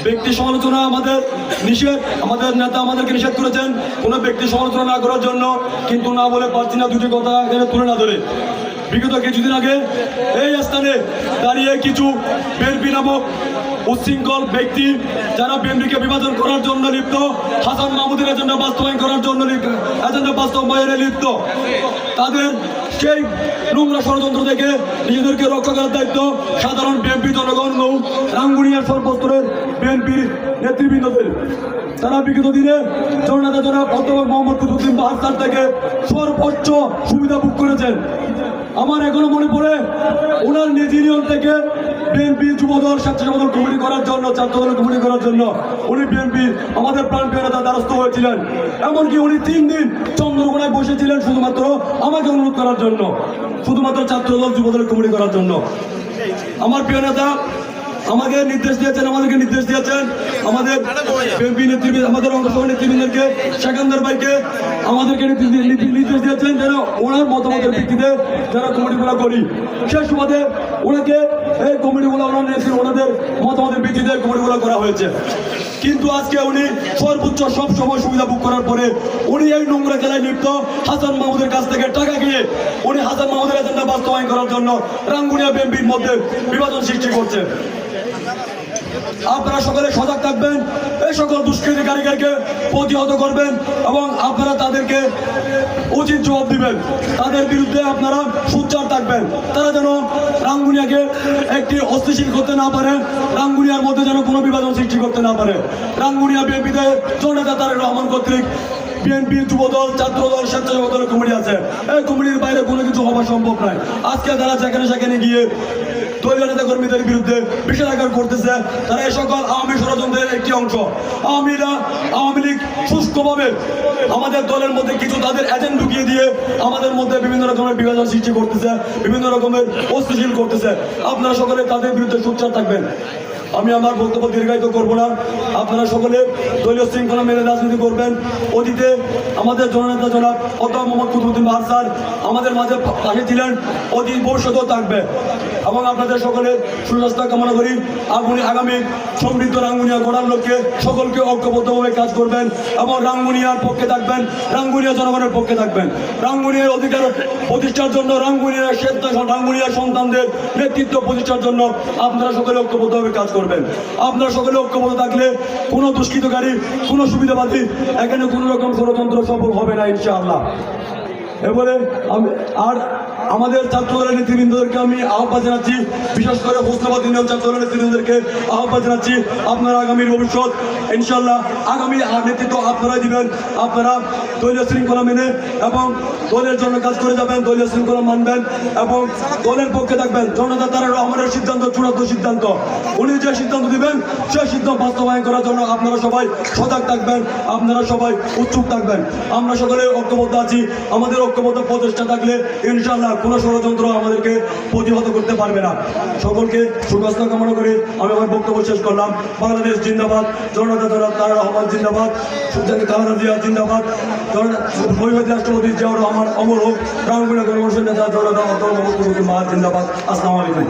ব্যক্তি সমালোচনা আমাদের নিষেধ, আমাদের নেতা আমাদেরকে নিষেধ করেছেন কোনো ব্যক্তি সমালোচনা না করার জন্য, কিন্তু না বলে পারছি না দুটি কথা এখানে তুলে না ধরে। বিগত কিছুদিন আগে এই স্থানে দাঁড়িয়ে কিছু বিএনপি নামক উচ্ছৃঙ্খল ব্যক্তি যারা বিএনপিকে বিভাজন করার জন্য লিপ্ত, হাসান মাহমুদের এজেন্ডা বাস্তবায়ন করার জন্য এজেন্ডা বাস্তবায়নে লিপ্ত, তাদের সেই নোংরা ষড়যন্ত্র থেকে নিজেদেরকে রক্ষা করার দায়িত্ব সাধারণ বিএনপি জনগণ ও রাঙ্গুনিয়ার সর্বস্তরের বিএনপির নেতৃবৃন্দদের। তারা বিগত দিনে জননেতা জনাব অধ্যাপক মোহাম্মদ কুতুবউদ্দিন বাহার থেকে সর্বোচ্চ সুবিধা ভোগ করেছেন। আমার এখনো মনে পড়ে ওনার নিজ ইউনিয়ন থেকে বিএনপি যুবদল স্বেচ্ছাসেবক কমিটি করার জন্য, ছাত্রদল কমিটি করার জন্য উনি বিএনপি আমাদের প্রাণপ্রিয় নেতা দ্বারস্থ হয়েছিলেন। এমনকি উনি 3 দিন চন্দ্রকোনায় বসেছিলেন শুধুমাত্র আমাকে অনুরোধ করার জন্য, শুধুমাত্র ছাত্রদল যুবদল কমিটি করার জন্য। আমার প্রিয় নেতা আমাকে নির্দেশ দিয়েছেন, আমাদেরকে নির্দেশ দিয়েছেন, আমাদের বিএনপি নেতৃবৃন্দ, আমাদের অংশগ্রহণ নেতৃবৃন্দকে, সেকান্দার ভাইকে আমাদেরকে নির্দেশ দিয়েছেন যেন ওনার মতামতের ভিত্তিতে যারা কমিটিগুলো করি, সেই সুবাদে ওনাকে এই কমিটিগুলো ওনাদের মতামতের ভিত্তিতে কমিটিগুলো করা হয়েছে। কিন্তু আজকে উনি সর্বোচ্চ সব সময় সুবিধা ভোগ করার পরে উনি এই নোংরা খেলায় লিপ্ত, হাসান মাহমুদের কাছ থেকে টাকা খেয়ে উনি হাসান মাহমুদের এজেন্ডা বাস্তবায়ন করার জন্য রাঙ্গুনিয়া বিএনপির মধ্যে বিভাজন সৃষ্টি করছে। আপনারা সকলে সজাগ থাকবেন, এই সকল দুষ্কৃতিকারীদেরকে প্রতিহত করবেন এবং আপনারা তাদেরকে উচিত জবাব দিবেন। তাদের বিরুদ্ধে আপনারা সোচ্চার থাকবেন, তারা যেন রাঙ্গুনিয়াকে একটি অস্থিতিশীল করতে না পারে, রাঙ্গুনিয়ার মধ্যে যেন কোনো বিভাজন সৃষ্টি করতে না পারে। রাঙ্গুনিয়া বিএনপিতে জননেতা তারেক রহমান কর্তৃক বিএনপির যুবদল, ছাত্রদল, স্বেচ্ছাসেবক দলের কমিটি আছে। এই কমিটির বাইরে কোনো কিছু হওয়া সম্ভব নয়। আজকে তারা যেখানে সেখানে গিয়ে দলীয় নেতা কর্মীদের বিরুদ্ধে বিষেধাজ্ঞা করতেছে, তারা এই সকল আওয়ামী ষড়যন্ত্রের একটি অংশ। আওয়ামী লীগ শুষ্কভাবে আমাদের দলের মধ্যে কিছু তাদের এজেন্ট ঢুকিয়ে দিয়ে আমাদের মধ্যে বিভিন্ন রকমের বিভাজন সৃষ্টি করতেছে, বিভিন্ন রকমের অস্থিতিশীল করতেছে। আপনারা সকলে তাদের বিরুদ্ধে সোচ্চার থাকবেন। আমি আমার বক্তব্য দীর্ঘায়িত করবো না। আপনারা সকলে দলীয় শৃঙ্খলা মেনে রাজনীতি করবেন। অতীতে আমাদের জননেতা জনাব অধ্যাপক মোহাম্মদ কুতুবউদ্দিন বাহার স্যার আমাদের মাঝে পাশে ছিলেন, অতীত ভবিষ্যতেও থাকবে এবং আপনাদের সকলের সুস্বাস্থ্য কামনা করি। আগামী সমৃদ্ধ রাঙ্গুনিয়া গড়ার লক্ষ্যে সকলকে ঐক্যবদ্ধভাবে কাজ করবেন এবং রাঙ্গুনিয়ার পক্ষে থাকবেন, রাঙ্গুনিয়া জনগণের পক্ষে থাকবেন। রাঙ্গুনিয়ার অধিকার প্রতিষ্ঠার জন্য, রাঙ্গুনিয়ার সন্তানদের নেতৃত্ব প্রতিষ্ঠার জন্য আপনারা সকলে ঐক্যবদ্ধভাবে কাজ করবেন। আপনারা সকলে ঐক্যবদ্ধ থাকলে কোনো দুষ্কৃতকারী, কোনো সুবিধাবাদী এখানে কোনো রকম ষড়যন্ত্র সফল হবে না ইনশাআল্লাহ। এবারে আর আমাদের ছাত্রদলের নেতৃবৃন্দদেরকে আমি আহ্বান জানাচ্ছি, বিশেষ করে হোসনাবাদ ইউনিয়ন ছাত্রদলের নেতৃবৃন্দদেরকে আহ্বান জানাচ্ছি, আপনারা আগামীর ভবিষ্যৎ ইনশাআল্লাহ আগামী নেতৃত্ব আপনারাই দিবেন। আপনারা দলীয় শৃঙ্খলা মেনে এবং দলের জন্য কাজ করে যাবেন, দলীয় শৃঙ্খলা মানবেন এবং দলের পক্ষে থাকবেন। জননেতা তারেক রহমানের সিদ্ধান্ত চূড়ান্ত সিদ্ধান্ত, উনি যে সিদ্ধান্ত দিবেন সেই সিদ্ধান্ত বাস্তবায়ন করার জন্য আপনারা সবাই সজাগ থাকবেন, আপনারা সবাই উৎসুক থাকবেন। আমরা সকলে ঐক্যবদ্ধ আছি। আমাদের ঐক্যবদ্ধ প্রচেষ্টা থাকলে ইনশাআল্লাহ কোনো ষড়যন্ত্র আমাদেরকে প্রতিহত করতে পারবে না। সকলকে সুস্বাস্থ্য কামনা করে আমি আমার বক্তব্য শেষ করলাম। বাংলাদেশ জিন্দাবাদ, জননেতা জনাব তারেক রহমান জিন্দাবাদ, খালেদা জিয়া জিন্দাবাদ, শহীদ রাষ্ট্রপতি জিয়াউর রহমান অমর হোক, রাঙ্গুনিয়া গণপরিষদ নেতা জননেতা অধ্যাপক মোহাম্মদ কুতুবউদ্দিন বাহার জিন্দাবাদ। আসসালামু আলাইকুম।